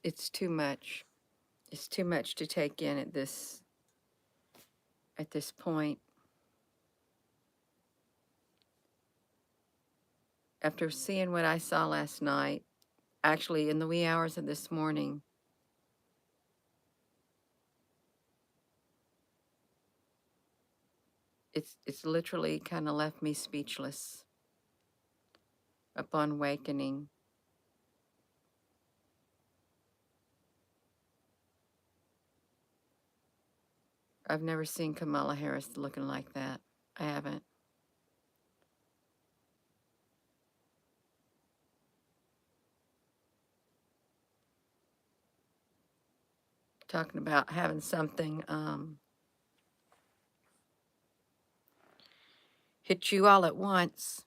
It's too much. It's too much to take in at this point. After seeing what I saw last night, actually in the wee hours of this morning, it's literally kind of left me speechless upon wakening. I've never seen Kamala Harris looking like that. I haven't. Talking about having something hit you all at once.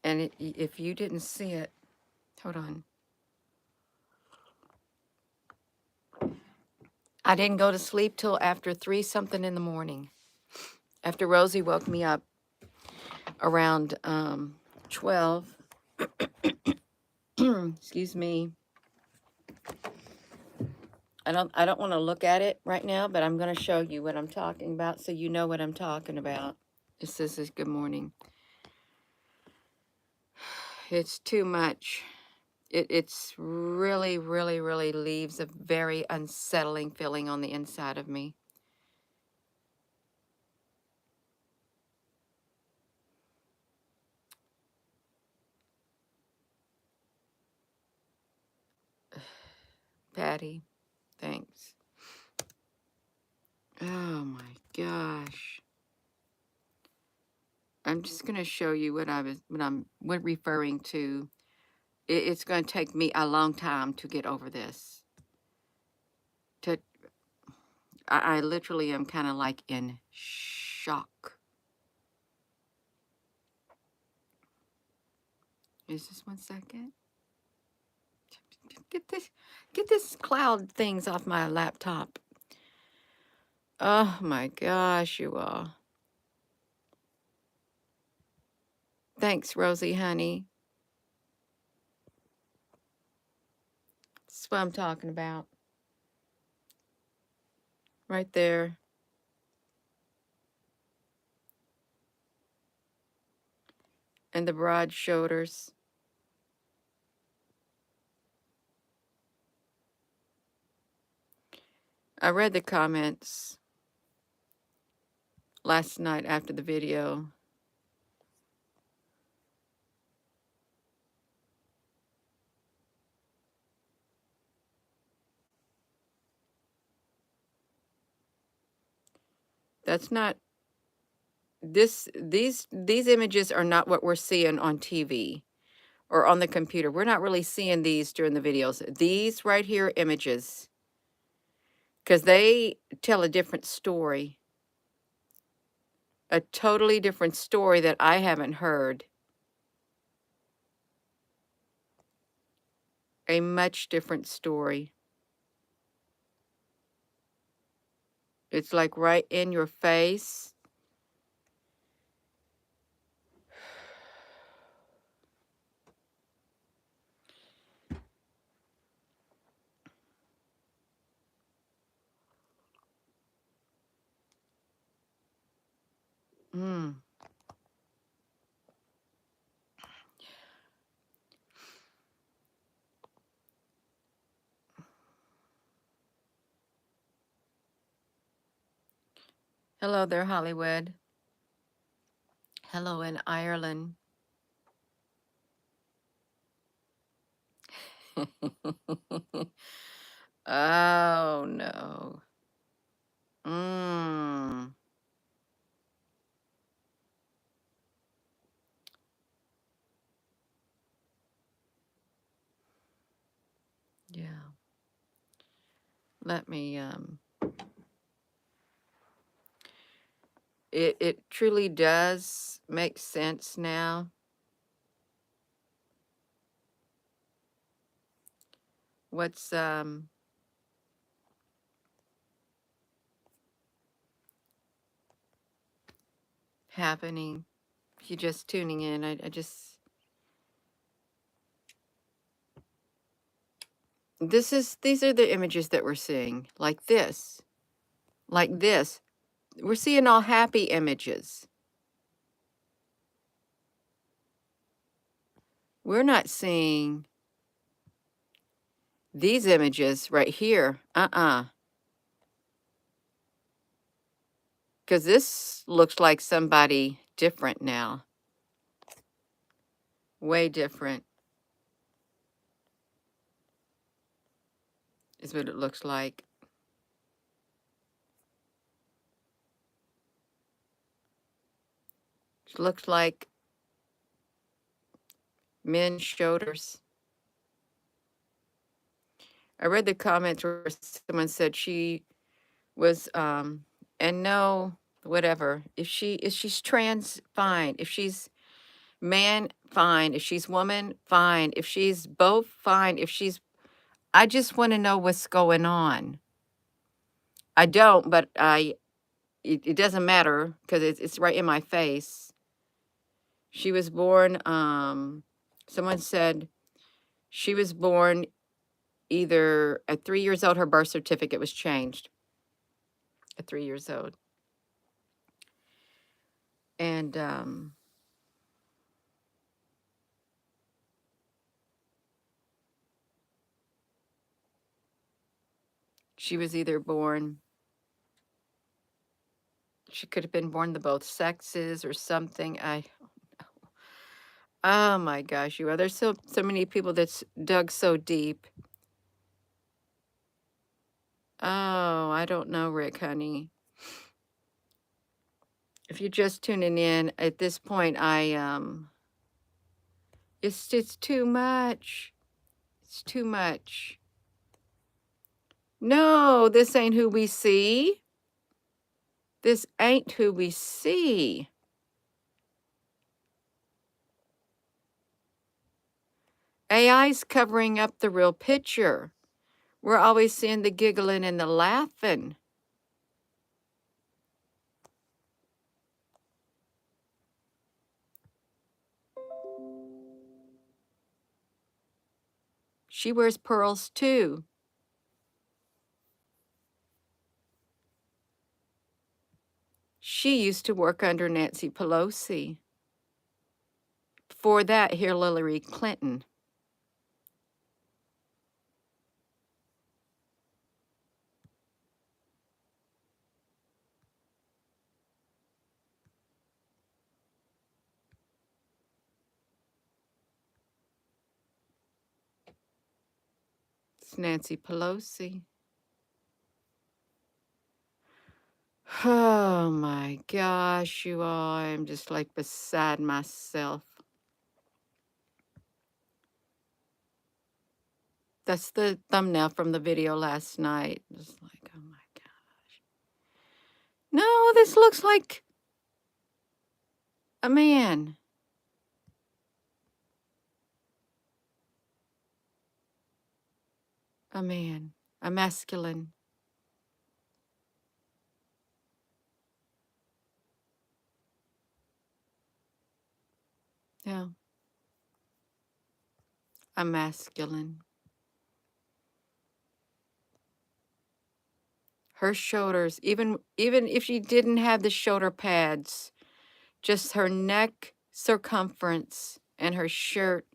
And if you didn't see it, hold on. I didn't go to sleep till after 3 something in the morning. After Rosie woke me up around 12. Excuse me. I don't want to look at it right now, but I'm going to show you what I'm talking about so you know what I'm talking about. This is good morning. It's too much. It's really, really, really leaves a very unsettling feeling on the inside of me. Patty, thanks. Oh my gosh. I'm just going to show you what I'm referring to. It's going to take me a long time to get over this. I literally am kind of like in shock. Is this 1 second? Get this cloud things off my laptop. Oh my gosh, you all. Thanks, Rosie, honey. That's what I'm talking about. Right there. And the broad shoulders. I read the comments last night after the video. That's not these images are not what we're seeing on TV or on the computer. We're not really seeing these during the videos. These right here images, because they tell a different story, a totally different story that I haven't heard, a much different story. It's like right in your face. Mm. Hello there, Hollywood. Hello in Ireland. Oh, no. Mm. Yeah. Let me, it truly does make sense now. What's, happening. If you're just tuning in, I just, These are the images that we're seeing, like this, like this. We're seeing all happy images. We're not seeing these images right here. Because this looks like somebody different now. Way different is what it looks like. It looks like men's shoulders. I read the comments where someone said she was and no, whatever, if she's trans, fine, if she's man, fine, if she's woman, fine, if she's both, fine, if she's, I just want to know what's going on. I don't, but it doesn't matter because it's right in my face. She was born, someone said she was born either at 3 years old, her birth certificate was changed at 3 years old. And she was either born, she could have been born to both sexes or something. Oh my gosh, you are. There's so many people that's dug so deep. Oh, I don't know, Rick, honey. If you're just tuning in at this point, it's too much. It's too much. No, this ain't who we see. This ain't who we see. AI's covering up the real picture. We're always seeing the giggling and the laughing. She wears pearls too. She used to work under Nancy Pelosi. Before that, Hillary Clinton. It's Nancy Pelosi. Oh my gosh, you all, I'm just like beside myself. That's the thumbnail from the video last night. Just like, oh my gosh. No, this looks like a man. A man. A masculine. Yeah. A masculine. Her shoulders, even if she didn't have the shoulder pads, just her neck circumference and her shirt.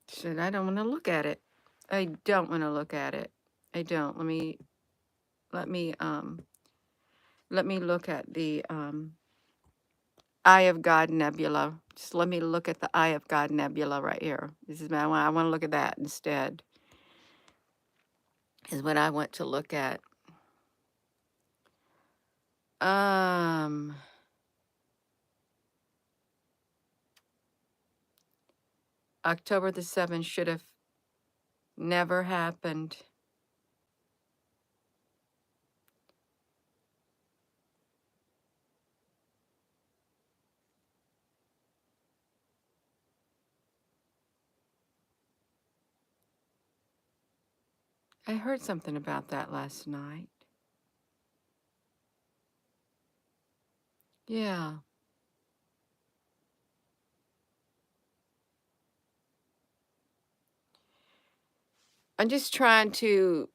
Shit, I don't want to look at it. I don't want to look at it. I don't. Let me look at the Eye of God Nebula. Just let me look at the Eye of God Nebula right here. This is I want to look at that instead. Is what I want to look at. October the 7th should have never happened. I heard something about that last night. Yeah. I'm just trying to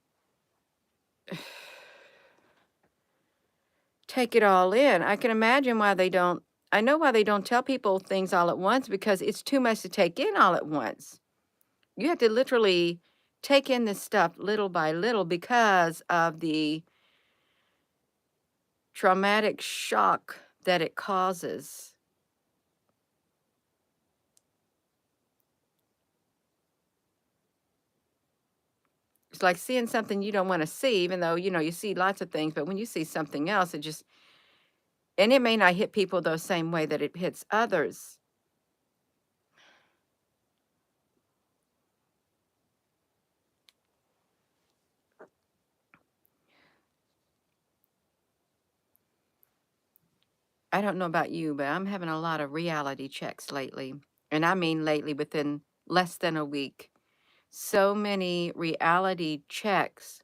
take it all in. I can imagine why they don't. I know why they don't tell people things all at once, because it's too much to take in all at once. You have to literally take in this stuff little by little because of the traumatic shock that it causes. It's like seeing something you don't want to see, even though, you see lots of things, but when you see something else, and it may not hit people the same way that it hits others. I don't know about you, but I'm having a lot of reality checks lately. And I mean lately, within less than a week. So many reality checks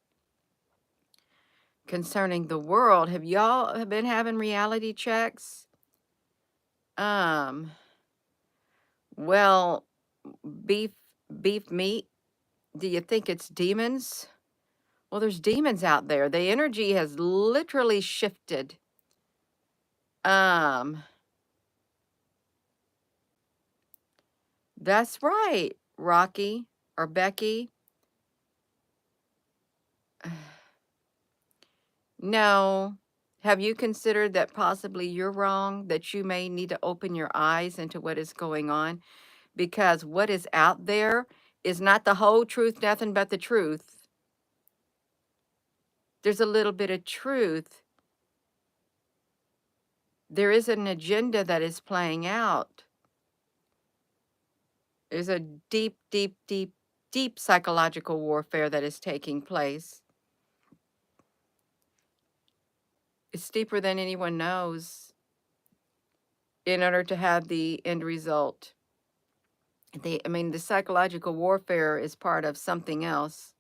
concerning the world. Have y'all been having reality checks? Um, well, beef beef meat. Do you think it's demons? Well, there's demons out there. The energy has literally shifted. Um, that's right, Rocky or Becky. No. Have you considered that possibly you're wrong, that you may need to open your eyes into what is going on? Because what is out there is not the whole truth, nothing but the truth. There's a little bit of truth. There is an agenda that is playing out. There's a deep, deep, deep, deep psychological warfare that is taking place. It's deeper than anyone knows in order to have the end result. The psychological warfare is part of something else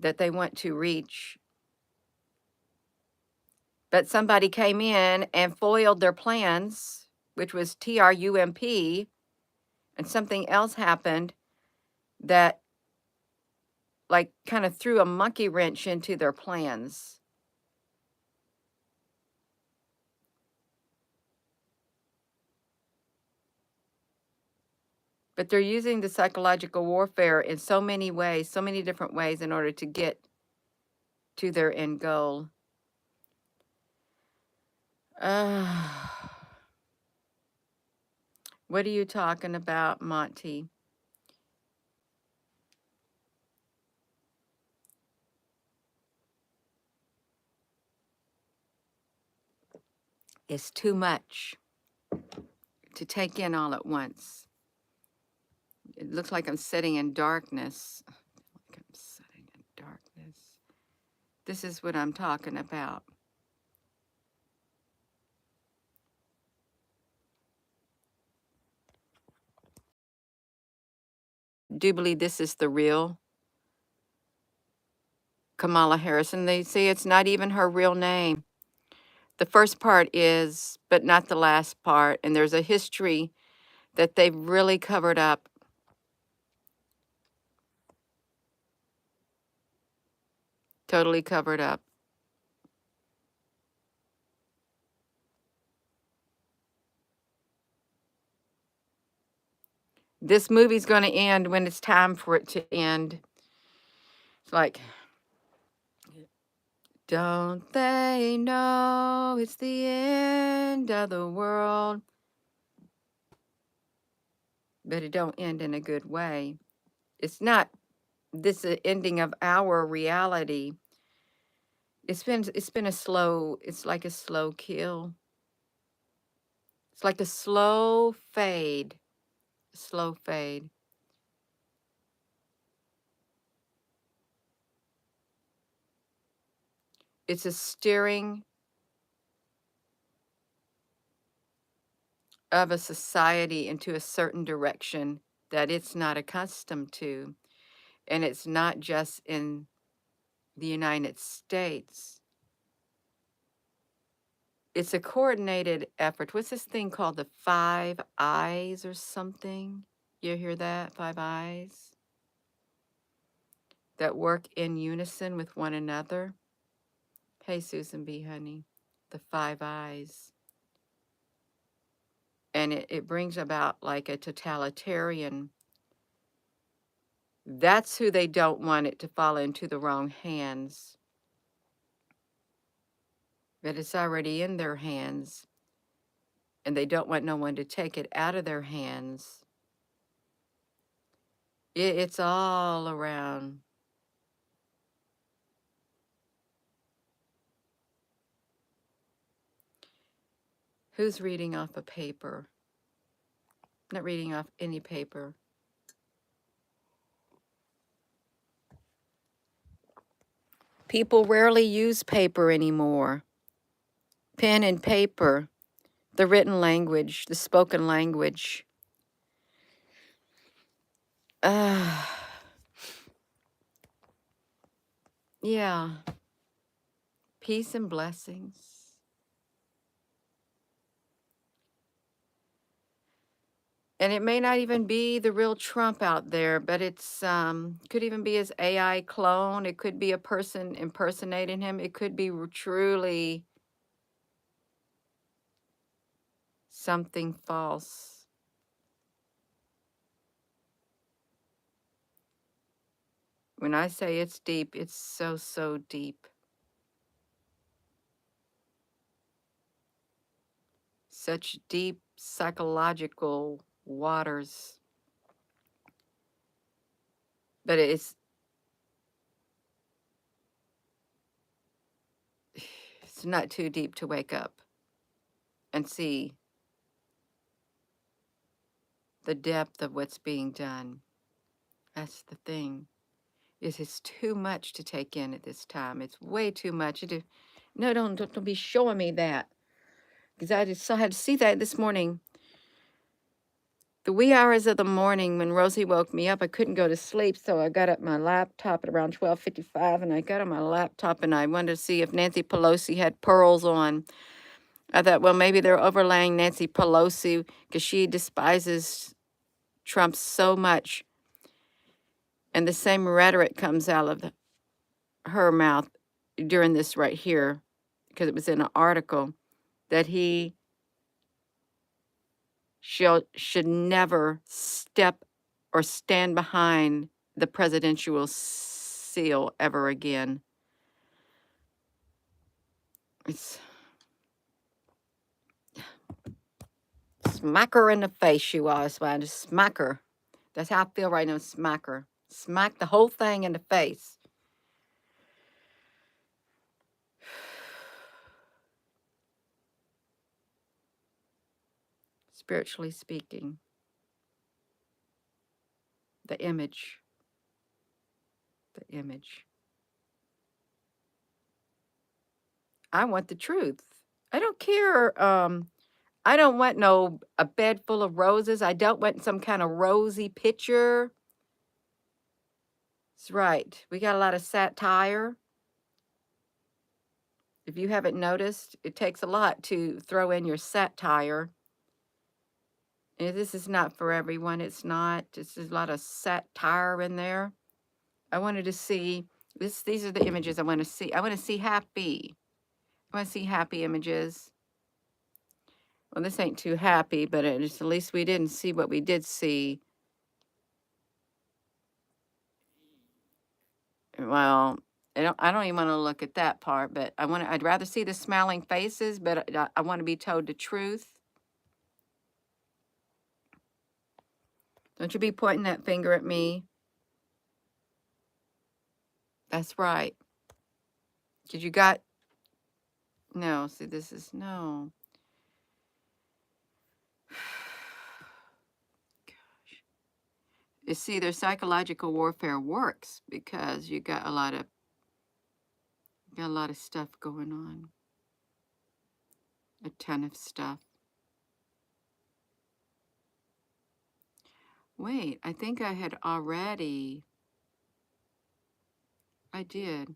that they want to reach. But somebody came in and foiled their plans, which was Trump, and something else happened that, like, kind of threw a monkey wrench into their plans. But they're using the psychological warfare in so many ways, so many different ways, in order to get to their end goal. What are you talking about, Monty? It's too much to take in all at once. It looks like I'm sitting in darkness. Like I'm sitting in darkness. This is what I'm talking about. Do you believe this is the real Kamala Harris? And they say it's not even her real name. The first part is, but not the last part. And there's a history that they've really covered up. Totally covered up. This movie's going to end when it's time for it to end. It's like, don't they know it's the end of the world? But it don't end in a good way. It's not this ending of our reality. It's been a slow, it's like a slow kill. It's like a slow fade. Slow fade. It's a steering of a society into a certain direction that it's not accustomed to. And it's not just in the United States. it's a coordinated effort. What's this thing called? The Five Eyes or something? You hear that? Five Eyes that work in unison with one another. Hey, Susan B. Honey, the Five Eyes. And it brings about like a totalitarian. That's who they don't want it to fall into the wrong hands. But it's already in their hands. And they don't want no one to take it out of their hands. It's all around. Who's reading off a paper? I'm not reading off any paper. People rarely use paper anymore. Pen and paper, the written language, the spoken language. Yeah. Peace and blessings. And it may not even be the real Trump out there, but it's could even be his AI clone. It could be a person impersonating him. It could be truly something false. When I say it's deep, it's so, so deep. Such deep psychological waters. But it's not too deep to wake up and see the depth of what's being done. That's the thing. It's too much to take in at this time. It's way too much. No, don't be showing me that. Because I just had to see that this morning. The wee hours of the morning when Rosie woke me up, I couldn't go to sleep, so I got up my laptop at around 12:55, and I got on my laptop, and I wanted to see if Nancy Pelosi had pearls on. I thought, well, maybe they're overlaying Nancy Pelosi because she despises Trump so much. And the same rhetoric comes out of her mouth during this right here, because it was in an article, that he should never step or stand behind the presidential seal ever again. It's smack her in the face, you are. That's why I just smack her. That's how I feel right now. Smack her. Smack the whole thing in the face. Spiritually speaking, the image. I want the truth. I don't care. I don't want a bed full of roses. I don't want some kind of rosy picture. That's right. We got a lot of satire. If you haven't noticed, it takes a lot to throw in your satire. And this is not for everyone. It's not. There's a lot of satire in there. I wanted to see this. These are the images I want to see. I want to see happy. I want to see happy images. Well, this ain't too happy, but at least we didn't see what we did see. Well, I don't even want to look at that part, but I'd rather see the smiling faces, but I want to be told the truth. Don't you be pointing that finger at me. That's right. Because you got, no, see, this is, no. Gosh. You see, their psychological warfare works because you got a lot of stuff going on. A ton of stuff. Wait, I think I had already, I did.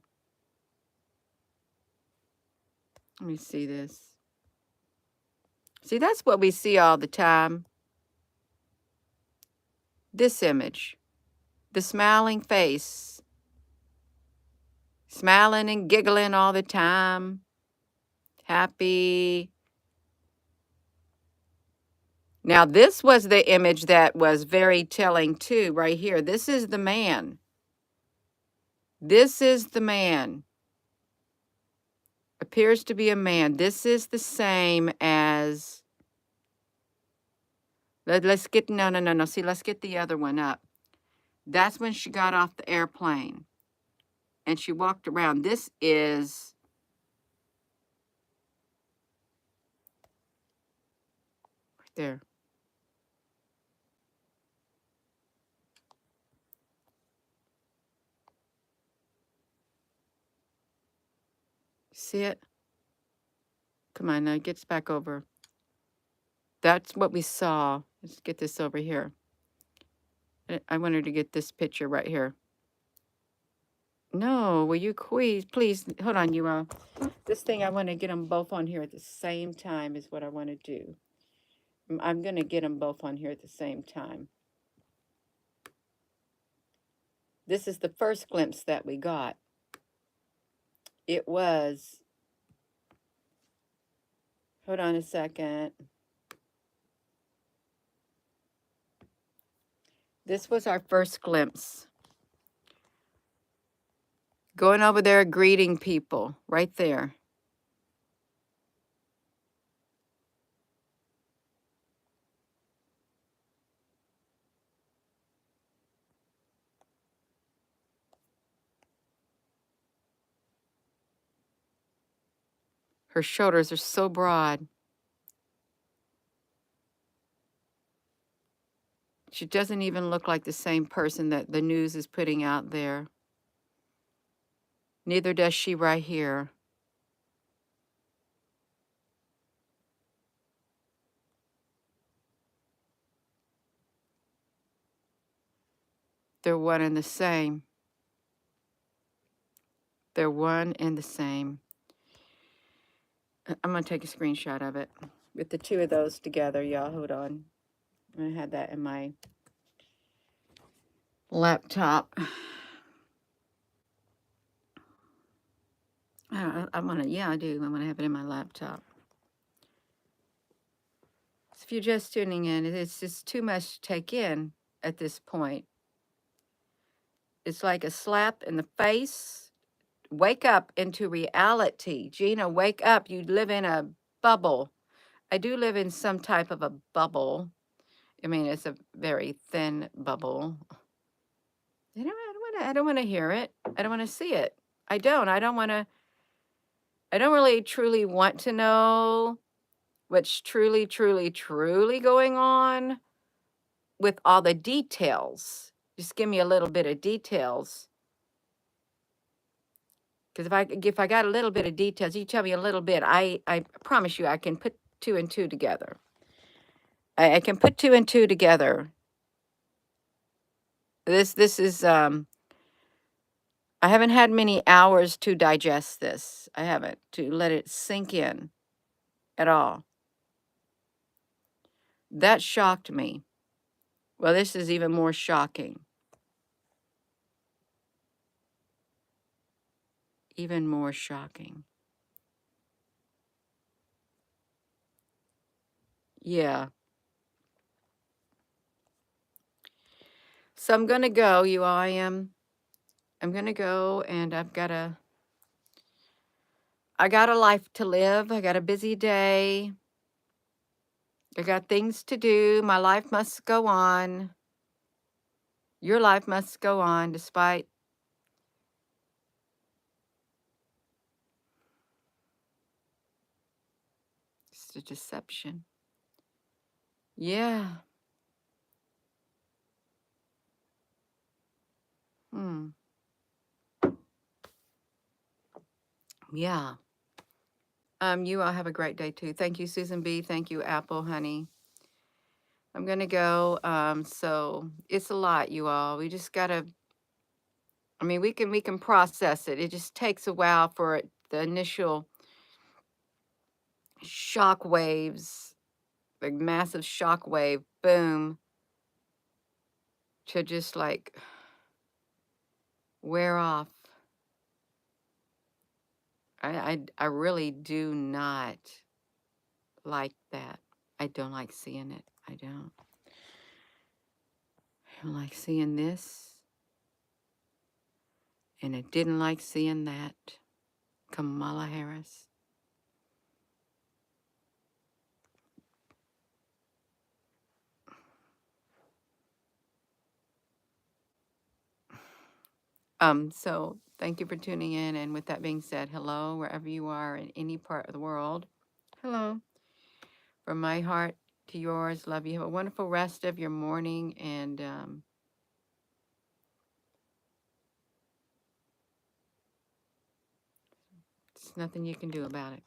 Let me see this. See, that's what we see all the time. This image, the smiling face, smiling and giggling all the time, happy. Now, this was the image that was very telling too, right here. This is the man. This is the man. Appears to be a man. This is the same as, let's get, no. See, let's get the other one up. That's when she got off the airplane and she walked around. This is, right there. See it? Come on, now it gets back over. That's what we saw. Let's get this over here. I wanted to get this picture right here. No, will you please, hold on, you all. This thing, I want to get them both on here at the same time is what I want to do. I'm going to get them both on here at the same time. This is the first glimpse that we got. It was, hold on a second. This was our first glimpse. Going over there, greeting people, right there. Her shoulders are so broad. She doesn't even look like the same person that the news is putting out there. Neither does she right here. They're one and the same. They're one and the same. I'm going to take a screenshot of it with the two of those together. Y'all, hold on. I'm going to have that in my laptop. I want to, yeah, I do. I want to have it in my laptop. So if you're just tuning in, it's just too much to take in at this point. It's like a slap in the face. Wake up into reality. Gina, wake up. You live in a bubble. I do live in some type of a bubble. I mean, it's a very thin bubble. I don't want to hear it. I don't want to see it. I don't really truly want to know what's truly going on with all the details. Just give me a little bit of details. Because if I got a little bit of details, you tell me a little bit, I promise you I can put two and two together. I can put two and two together. This is I haven't had many hours to digest this. I haven't, to let it sink in at all. That shocked me. Well, this is even more shocking. Even more shocking. Yeah. So I'm going to go, you all. I'm going to go, and I got a life to live. I got a busy day. I got things to do. My life must go on. Your life must go on despite it's a deception. Yeah. Yeah. You all have a great day too. Thank you, Susan B. Thank you, Apple Honey. I'm gonna go. So it's a lot, you all. We just gotta. I mean, we can process it. It just takes a while for the initial shock waves like massive shock wave, boom, to just like wear off. I really do not like that. I don't like seeing it. I don't. I don't like seeing this, and I didn't like seeing that. Kamala Harris. So thank you for tuning in. And with that being said, hello, wherever you are in any part of the world. Hello. From my heart to yours, love you. Have a wonderful rest of your morning, and there's nothing you can do about it.